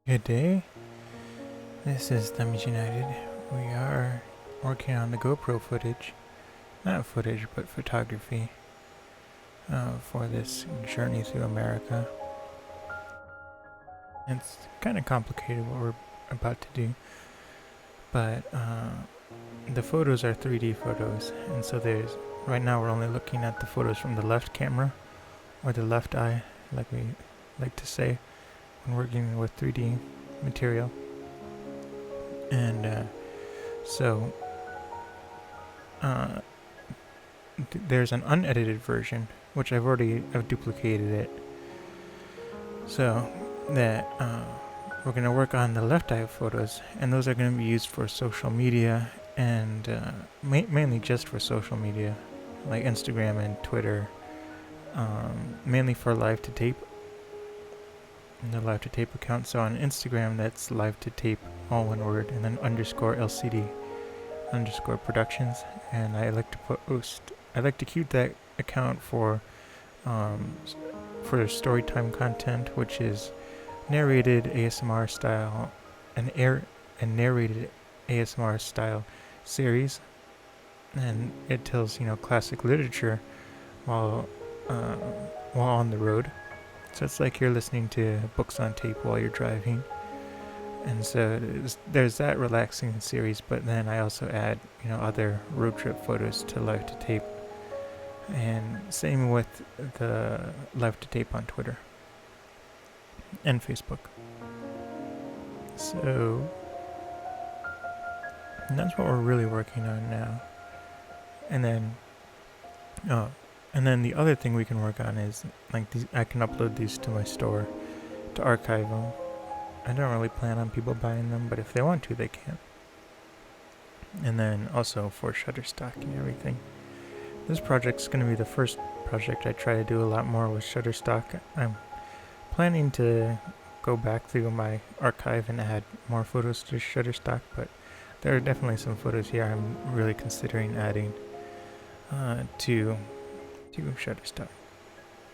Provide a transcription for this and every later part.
Good day. This is Thumbs United. We are working on the GoPro footage, not footage, but photography for this journey through America. It's kind of complicated what we're about to do, but the photos are 3D photos, and so right now we're only looking at the photos from the left camera, or the left eye, like we like to say when working with 3D material. And so there's an unedited version, which I've duplicated it, so that we're going to work on the left eye photos, and those are going to be used for social media, and mainly just for social media, like Instagram and Twitter, mainly for live to tape, and the live to tape account. So on Instagram, that's live to tape, all one word, and then _LCD_productions, and I like to keep that account for storytime content, which is narrated ASMR style, and narrated ASMR style series, and it tells classic literature while on the road. So it's like you're listening to books on tape while you're driving. And so there's that relaxing series, but then I also add other road trip photos to live to tape, and same with the live to tape on Twitter and Facebook. So that's what we're really working on now. And then the other thing we can work on is like these. I can upload these to my store to archive them. I don't really plan on people buying them, but if they want to, they can. And then also for Shutterstock and everything. This project's going to be the first project I try to do a lot more with Shutterstock. I'm planning to go back through my archive and add more photos to Shutterstock, but there are definitely some photos here I'm really considering adding to Shutterstock.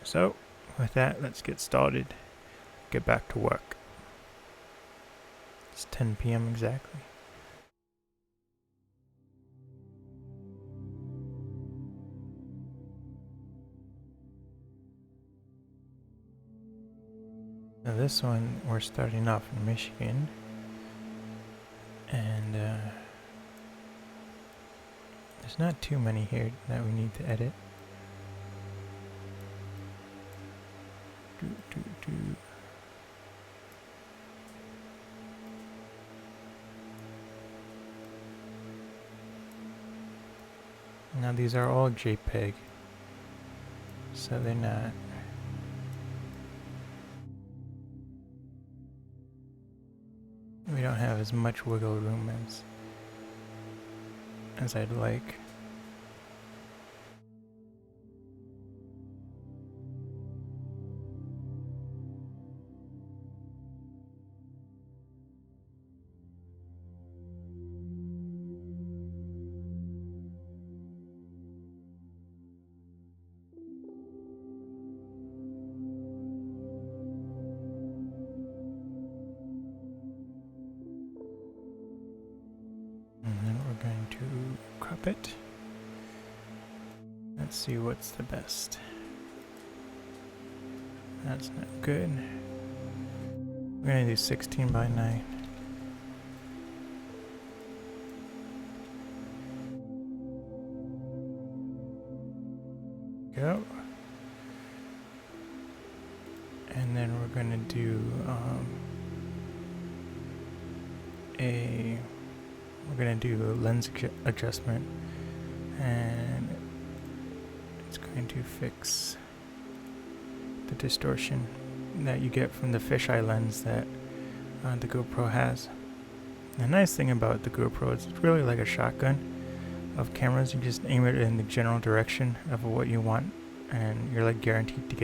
So with that, let's get started. Get back to work. It's 10 p.m. exactly. Now this one, we're starting off in Michigan, and there's not too many here that we need to edit. Now these are all JPEG, so they're not. We don't have as much wiggle room as I'd like. It. Let's see what's the best. That's not good. We're gonna do 16 by 9. Go. And then we're gonna do a lens adjustment, and it's going to fix the distortion that you get from the fisheye lens that the GoPro has. The nice thing about the GoPro is it's really like a shotgun. of cameras. You just aim it in the general direction of what you want, and you're like guaranteed to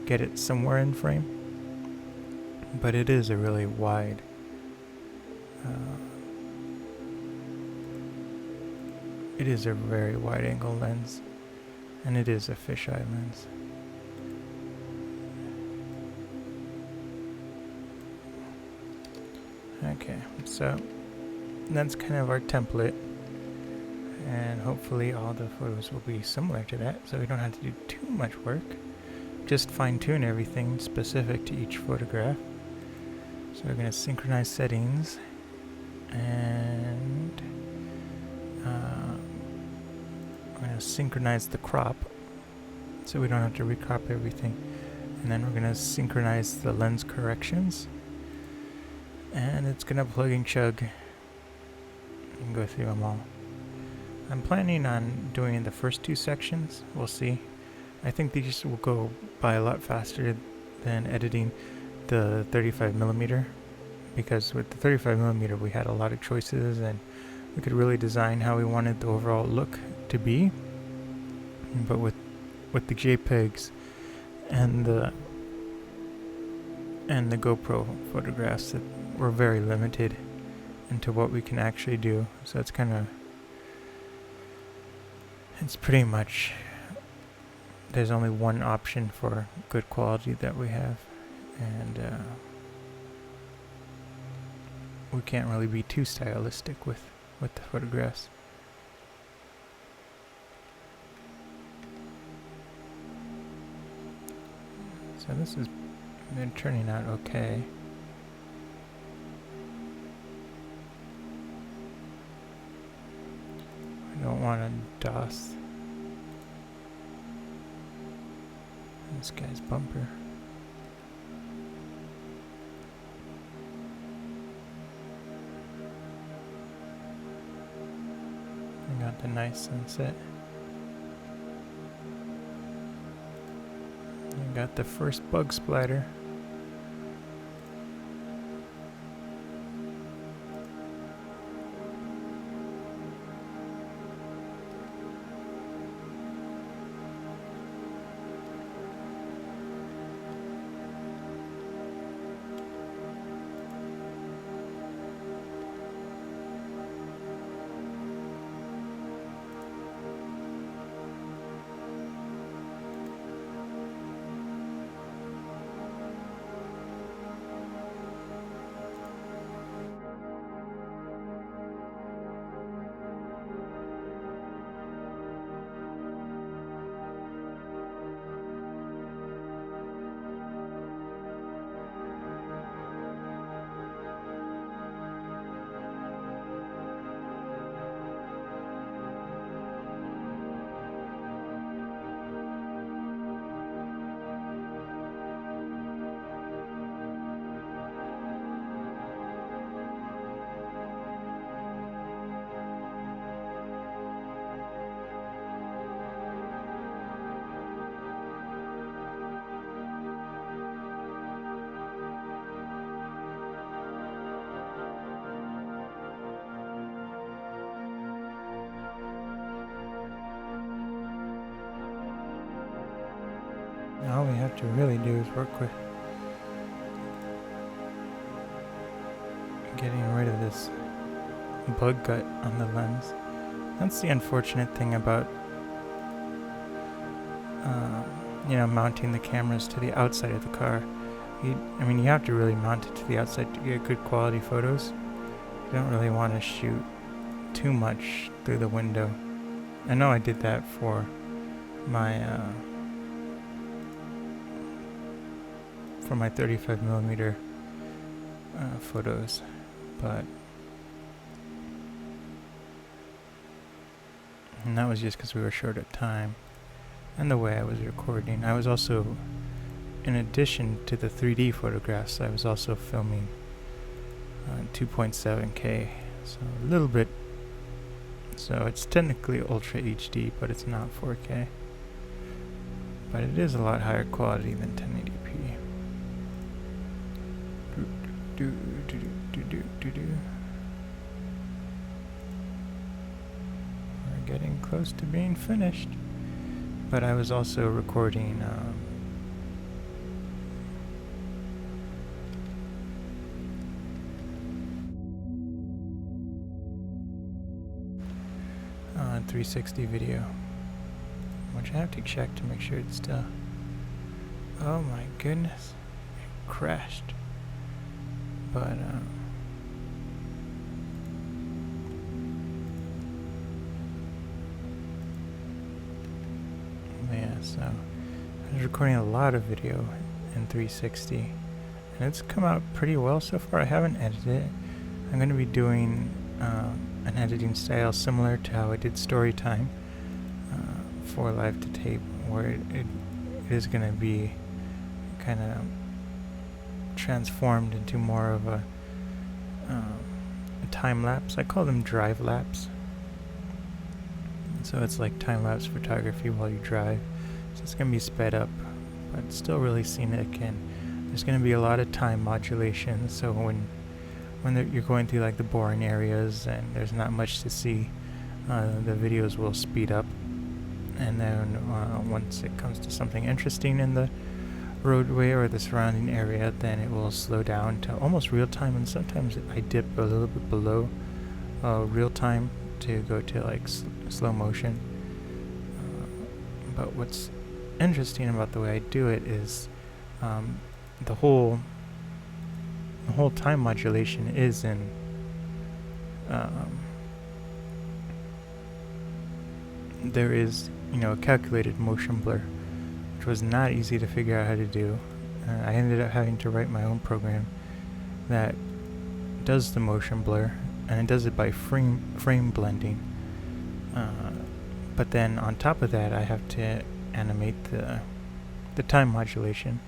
get it somewhere in frame. But it is a really wide it is a very wide angle lens, and it is a fisheye lens. Okay, so that's kind of our template, and hopefully all the photos will be similar to that, so we don't have to do too much work. Just fine-tune everything specific to each photograph. So we're going to synchronize settings, and we're going to synchronize the crop, so we don't have to recrop everything. And then we're going to synchronize the lens corrections, and it's going to plug and chug and go through them all. I'm planning on doing the first two sections. We'll see. I think these will go by a lot faster than editing the 35mm, because with the 35mm we had a lot of choices and we could really design how we wanted the overall look to be. But with the JPEGs and the GoPro photographs, that we're very limited into what we can actually do. So it's pretty much, there's only one option for good quality that we have, and we can't really be too stylistic with the photographs. So this has been turning out okay. I don't want to DOS this guy's bumper. I got the nice sunset. I got the first bug splatter. All we have to really do is work with getting rid of this bug gut on the lens. That's the unfortunate thing about mounting the cameras to the outside of the car. You have to really mount it to the outside to get good quality photos. You don't really want to shoot too much through the window. I know I did that for my 35mm photos, and that was just because we were short of time and the way I was recording. I was also, in addition to the 3D photographs, I was also filming 2.7K, so a little bit, so it's technically Ultra HD, but it's not 4K, but it is a lot higher quality than 1080p. getting close to being finished. But I was also recording 360 video, which I have to check to make sure it's still. Oh my goodness, it crashed. But yeah, so I was recording a lot of video in 360, and it's come out pretty well so far. I haven't edited it. I'm going to be doing an editing style similar to how I did story time for live to tape, where it is going to be kind of transformed into more of a time lapse. I call them drive lapse. So it's like time lapse photography while you drive. So it's going to be sped up, but still really scenic, and there's going to be a lot of time modulation. So when you're going through like the boring areas and there's not much to see, the videos will speed up, and then once it comes to something interesting in the roadway or the surrounding area, then it will slow down to almost real time, and sometimes I dip a little bit below real time to go to like slow motion. But what's interesting about the way I do it is the whole time modulation is in there is, a calculated motion blur, which was not easy to figure out how to do. I ended up having to write my own program that does the motion blur, and it does it by frame blending. But then on top of that, I have to animate the time modulation,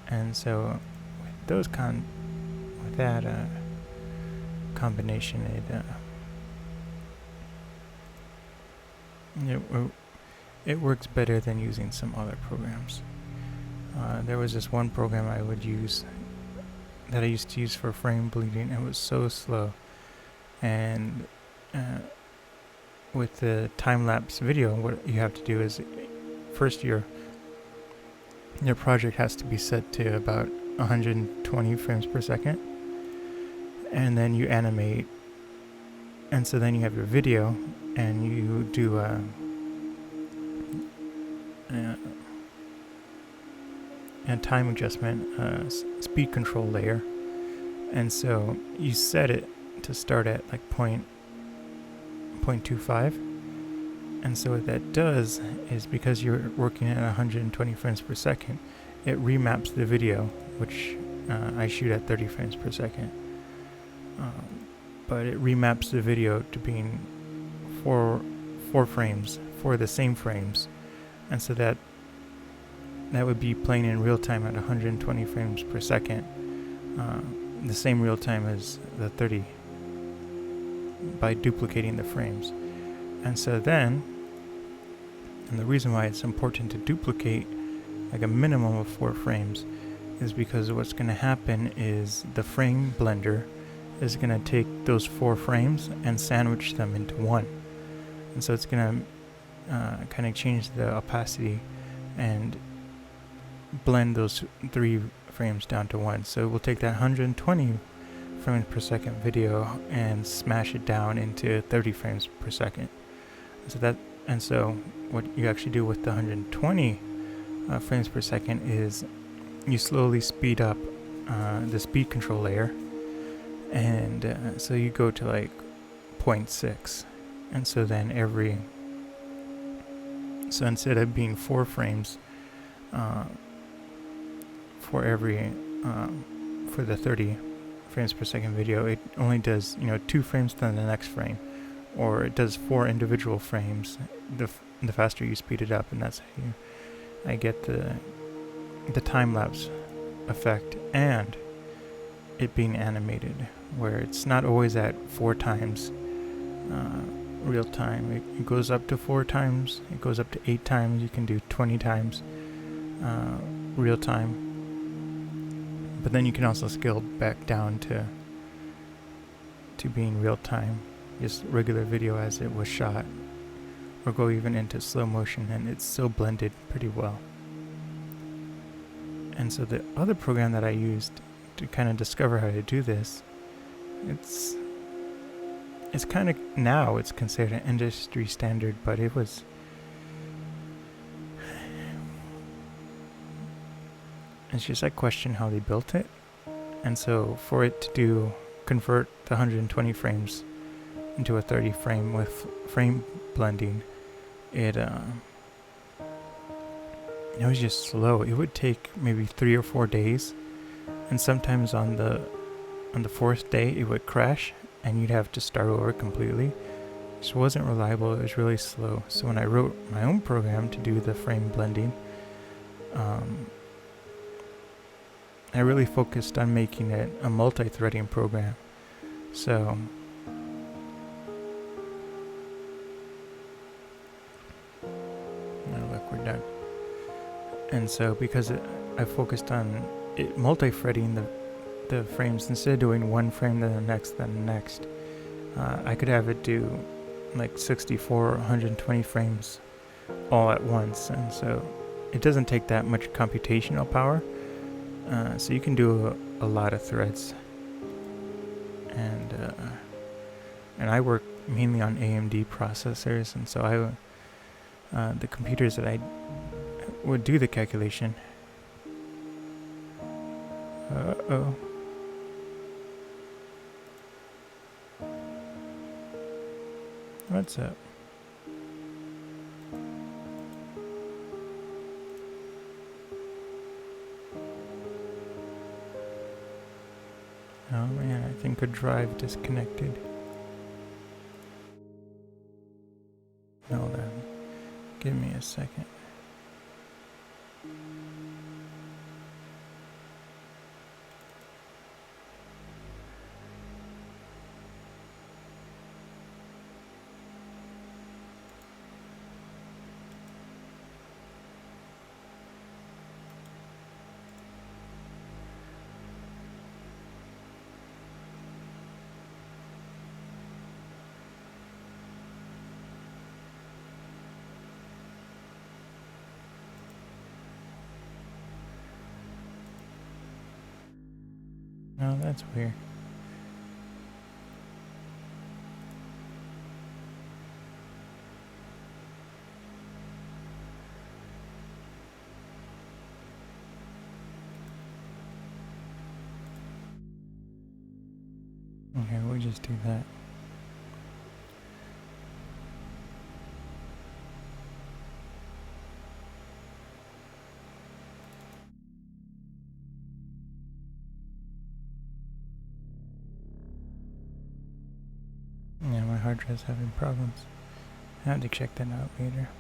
and so with that combination, it works better than using some other programs. There was this one program I used to use for frame bleeding. It was so slow, and with the time-lapse video, what you have to do is first your project has to be set to about 120 frames per second, and then you animate, and so then you have your video, and you do a time adjustment, speed control layer, and so you set it to start at like 0.25, and so what that does is, because you're working at 120 frames per second, it remaps the video, which I shoot at 30 frames per second, but it remaps the video to being four frames for the same frames, and so that would be playing in real time at 120 frames per second, the same real time as the 30, by duplicating the frames. And so then, and the reason why it's important to duplicate like a minimum of 4 frames is because what's going to happen is the frame blender is going to take those 4 frames and sandwich them into one, and so it's going to kind of change the opacity and blend those 3 frames down to 1. So we'll take that 120 frames per second video and smash it down into 30 frames per second. So what you actually do with the 120 frames per second is you slowly speed up the speed control layer, and so you go to like 0.6, and so then so instead of being 4 frames for the 30 frames per second video, it only does 2 frames then the next frame, or it does 4 individual frames the faster you speed it up, and that's how I get the time-lapse effect and it being animated, where it's not always at 4 times real time. It goes up to 4 times, it goes up to 8 times, you can do 20 times real time, but then you can also scale back down to being real time, just regular video as it was shot. or go even into slow motion, and it's still blended pretty well. And so the other program that I used to kind of discover how to do this, it's kind of, now it's considered an industry standard, but it's just I question how they built it. And so for it to convert the 120 frames into a 30 frame with frame blending, it was just slow. It would take maybe 3 or 4 days, and sometimes on the fourth day it would crash and you'd have to start over completely. It just wasn't reliable. It was really slow. So when I wrote my own program to do the frame blending, I really focused on making it a multi-threading program. So now look, we're done. And so because I focused on it multi-threading the frames, instead of doing one frame then the next, I could have it do like 64 or 120 frames all at once. And so it doesn't take that much computational power. So you can do a lot of threads. And I work mainly on AMD processors, and so the computers that I would do the calculation. Uh-oh. What's up? Oh man, I think a drive disconnected. Hold on. Give me a second. Oh, that's weird. Okay, we'll just do that. Yeah, my hard drive's having problems. I have to check that out later.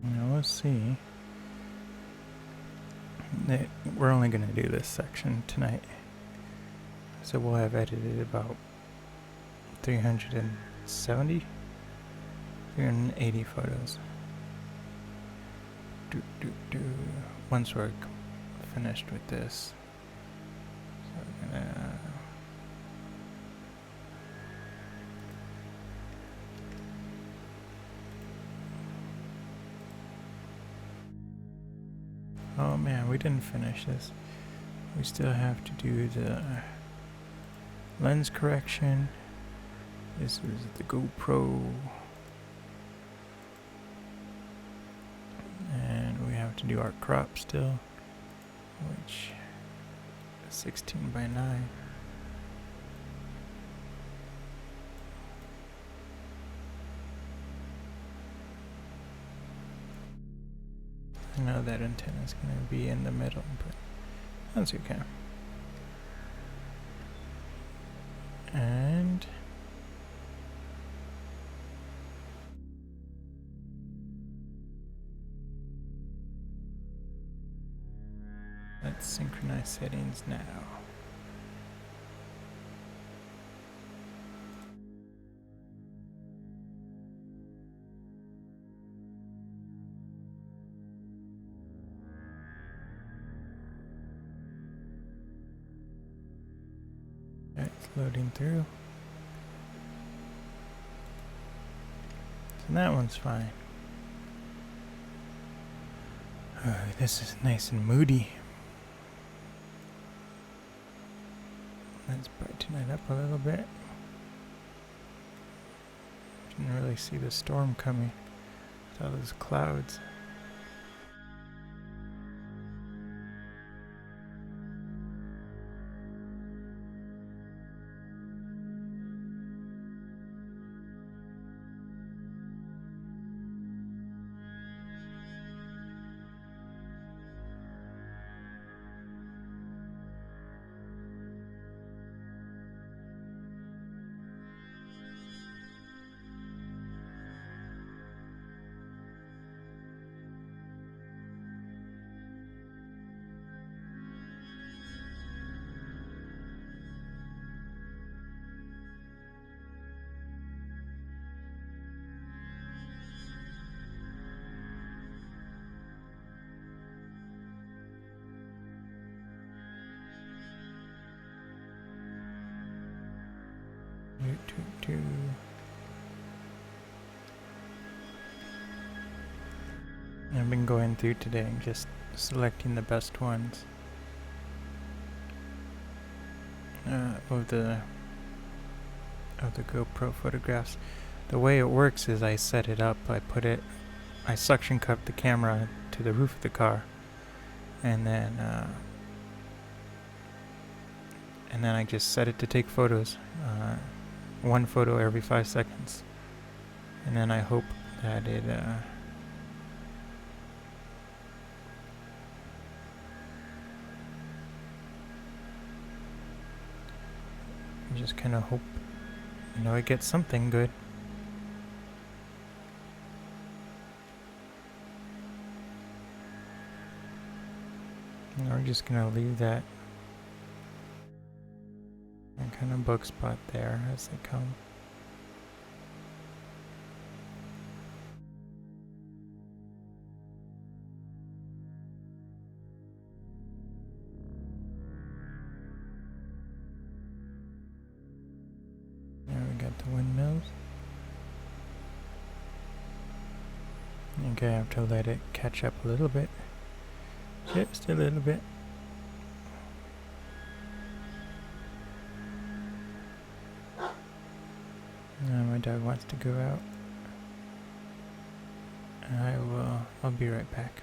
Now let's see. We're only going to do this section tonight. So we'll have edited about 380 photos. Once we're finished with this. So we're gonna oh man, we didn't finish this. We still have to do the lens correction. This is the GoPro. And we have to do our crop still, which is 16:9. I know that antenna is going to be in the middle, but that's okay. And let's synchronize settings now. It's loading through. So that one's fine. This is nice and moody. Let's brighten it up a little bit. Didn't really see the storm coming with all those clouds. I've been going through today and just selecting the best ones of the GoPro photographs. The way it works is I set it up, I suction cup the camera to the roof of the car, and then I just set it to take photos, one photo every 5 seconds, and then I hope that it just kind of hope, it gets something good. And we're just gonna leave that kind of bug spot there as they come. The windmills. Okay, I have to let it catch up a little bit. Just a little bit. Now my dog wants to go out. I'll be right back.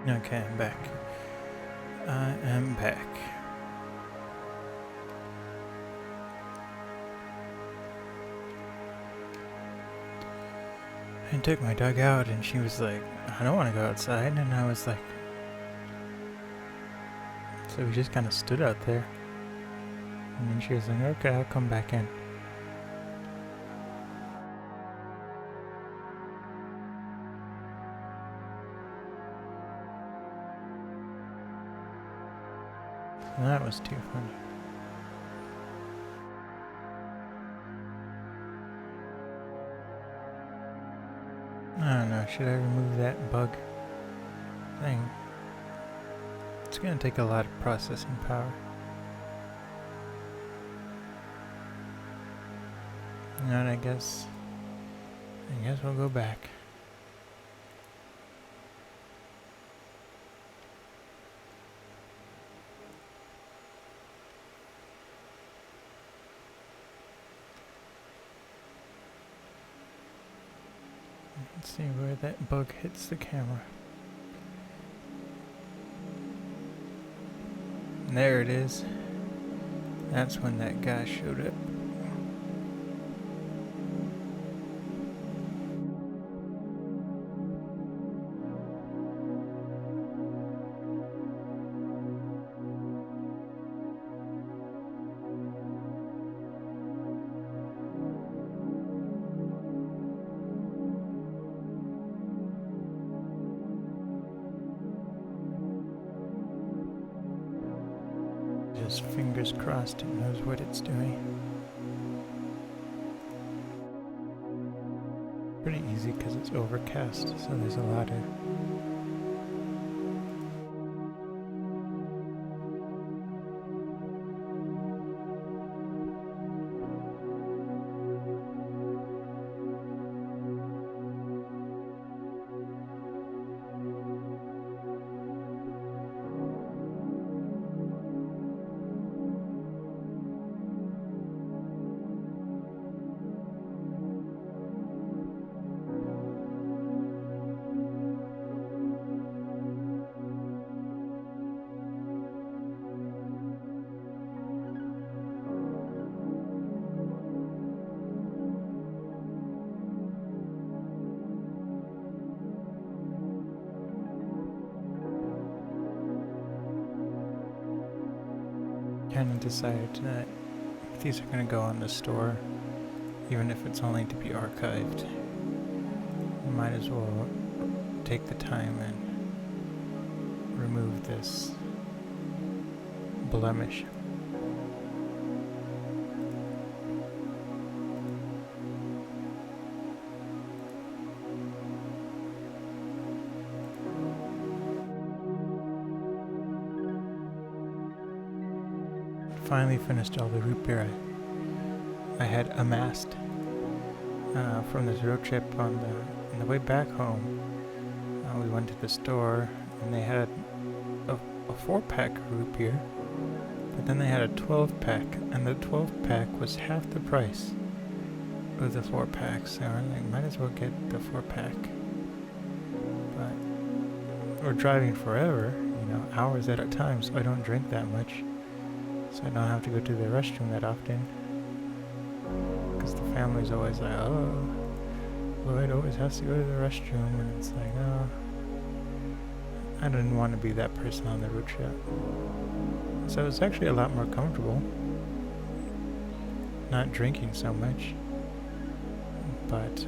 Okay, I'm back. I am back. I took my dog out and she was like, I don't want to go outside. And I was like, so we just kind of stood out there. And then she was like, okay, I'll come back in. And that was too funny. I don't know, should I remove that bug thing? It's gonna take a lot of processing power. And I guess we'll go back. Let's see where that bug hits the camera. There it is. That's when that guy showed up. Just fingers crossed it knows what it's doing. Pretty easy because it's overcast, so there's a lot of kind of decided that if these are going to go on the store, even if it's only to be archived, you might as well take the time and remove this blemish. Finally finished all the root beer I had amassed from this road trip. On the way back home, we went to the store and they had a 4-pack root beer, but then they had a 12-pack, and the 12-pack was half the price of the 4-pack. So I like, might as well get the 4-pack. But we're driving forever, hours at a time, so I don't drink that much. So I don't have to go to the restroom that often. Because the family's always like, oh, Lloyd always has to go to the restroom. And it's like, oh, I didn't want to be that person on the road trip. So it's actually a lot more comfortable not drinking so much. But,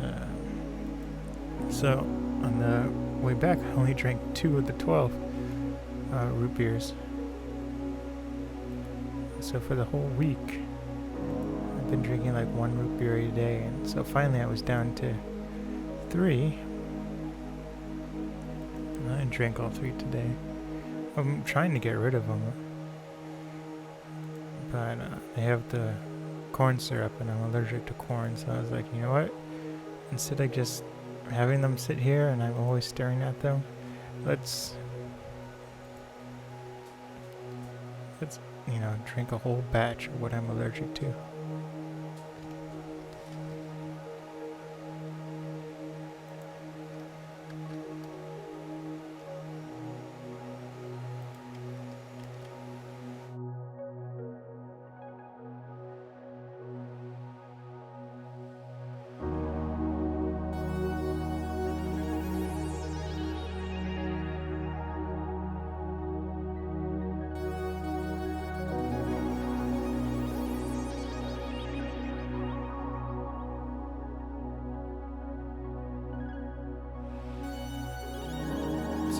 so on the way back, I only drank 2 of the 12 root beers. So for the whole week, I've been drinking like 1 root beer a day, and so finally I was down to 3. And I drank all 3 today. I'm trying to get rid of them, but they have the corn syrup, and I'm allergic to corn, so I was like, you know what? Instead of just having them sit here and I'm always staring at them, let's drink a whole batch of what I'm allergic to.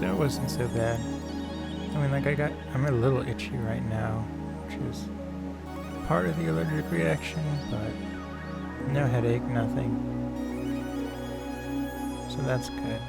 so it wasn't so bad. I mean, like, I'm a little itchy right now, which is part of the allergic reaction, but no headache, nothing. So that's good.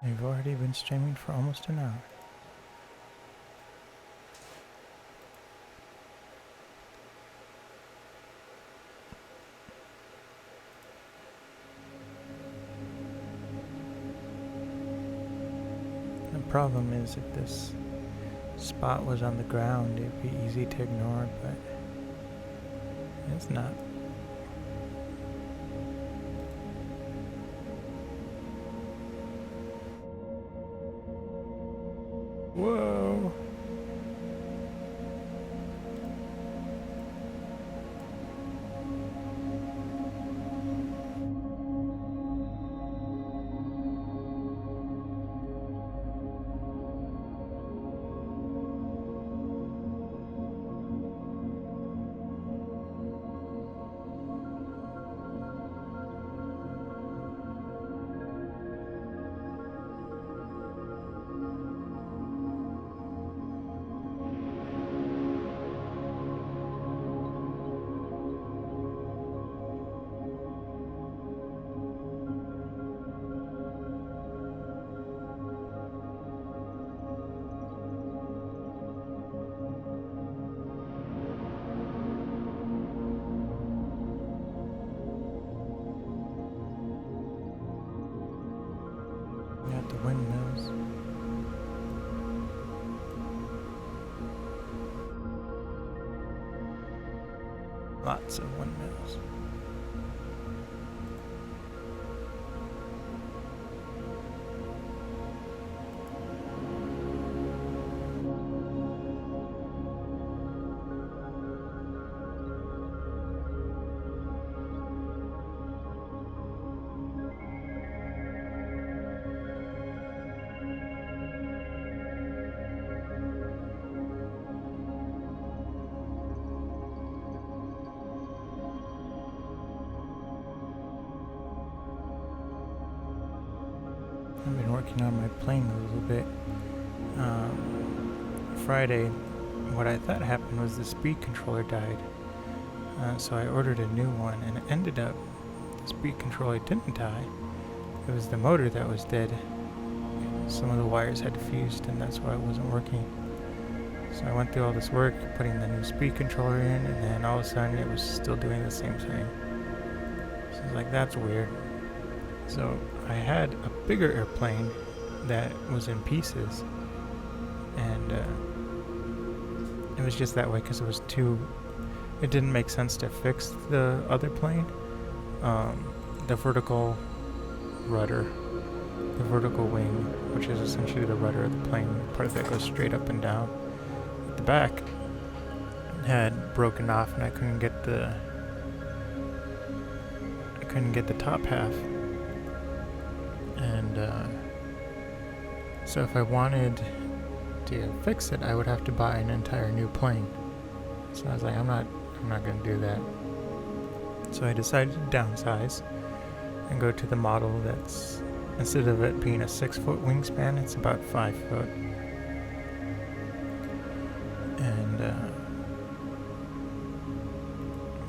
We've already been streaming for almost an hour. The problem is if this spot was on the ground, it'd be easy to ignore, but it's not. Whoa! Got the windmills. Lots of windmills. I've been working on my plane a little bit. Friday, what I thought happened was the speed controller died. So I ordered a new one, and it ended up the speed controller didn't die. It was the motor that was dead. Some of the wires had fused, and that's why it wasn't working. So I went through all this work putting the new speed controller in, and then all of a sudden it was still doing the same thing. So I was like, that's weird. So I had a bigger airplane that was in pieces, and it was just that way because it didn't make sense to fix the other plane, the vertical rudder, the vertical wing, which is essentially the rudder of the plane, part that goes straight up and down. At the back had broken off, and I couldn't get the top half And so if I wanted to fix it, I would have to buy an entire new plane. So I was like, I'm not going to do that. So I decided to downsize and go to the model that's, instead of it being a 6-foot wingspan, it's about 5 foot. And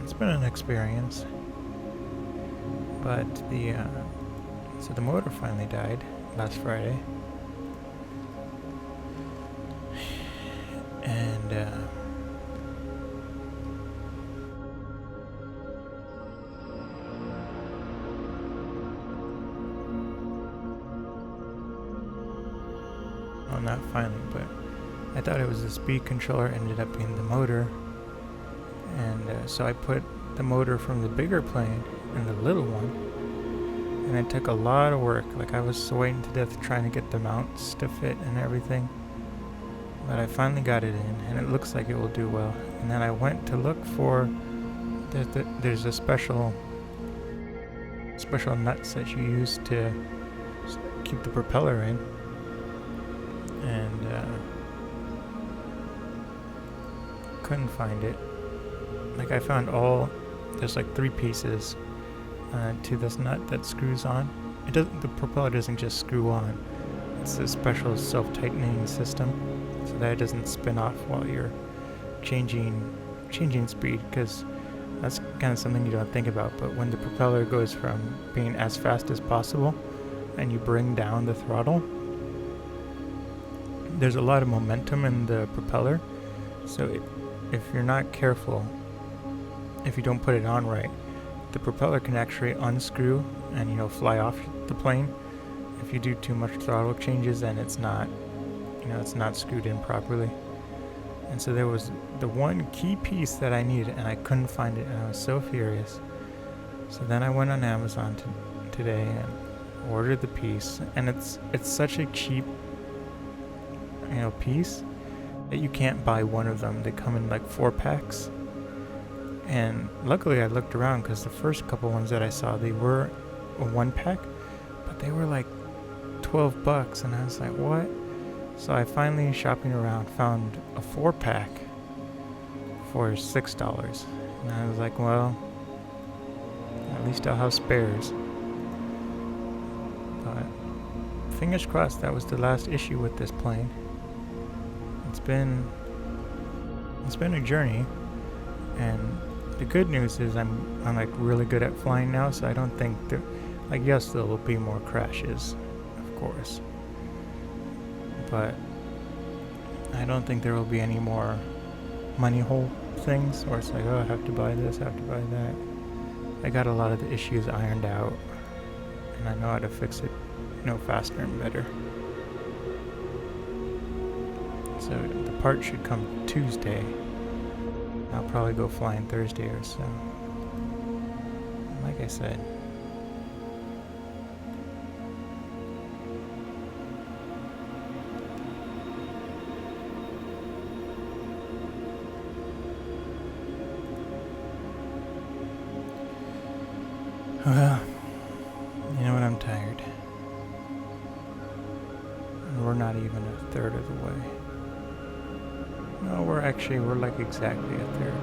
it's been an experience. But so the motor finally died last Friday. And well, not finally, but I thought it was the speed controller, ended up being the motor. And so I put the motor from the bigger plane in the little one, and it took a lot of work. Like, I was sweating to death trying to get the mounts to fit and everything, but I finally got it in, and it looks like it will do well. And then I went to look for, there's a special nuts that you use to keep the propeller in, and couldn't find it. Like, I found there's like 3 pieces to this nut that screws on. The propeller doesn't just screw on. It's a special self-tightening system so that it doesn't spin off while you're changing speed, because that's kind of something you don't think about. But when the propeller goes from being as fast as possible and you bring down the throttle, there's a lot of momentum in the propeller. So if you're not careful, if you don't put it on right, the propeller can actually unscrew and, fly off the plane. If you do too much throttle changes, then it's not screwed in properly. And so there was the one key piece that I needed, and I couldn't find it, and I was so furious. So then I went on Amazon today and ordered the piece, and it's such a cheap, piece that you can't buy one of them. They come in like 4 packs. And luckily I looked around, because the first couple ones that I saw, they were a 1-pack, but they were like $12, and I was like, what? So I finally, shopping around, found a 4-pack for $6. And I was like, well, at least I'll have spares. But fingers crossed, that was the last issue with this plane. It's been a journey, and the good news is I'm like really good at flying now, so I don't think yes, there will be more crashes, of course, but I don't think there will be any more money hole things, or it's like, oh, I have to buy this, I have to buy that. I got a lot of the issues ironed out, and I know how to fix it, faster and better. So the part should come Tuesday. I'll probably go flying Thursday or so. Like I said, well, you know what, I'm tired. And we're not even a third of the way. No, we're like exactly a third.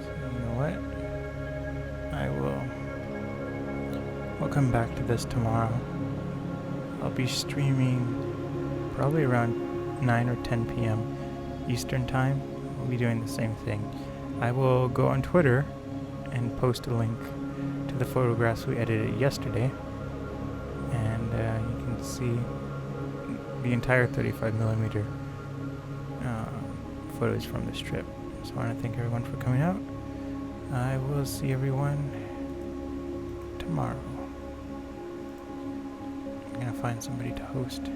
So you know what? We'll come back to this tomorrow. I'll be streaming probably around 9 or 10 p.m. Eastern time. We'll be doing the same thing. I will go on Twitter and post a link to the photographs we edited yesterday. And you can see the entire 35mm footage from this trip. So I want to thank everyone for coming out. I will see everyone tomorrow. I'm gonna find somebody to host.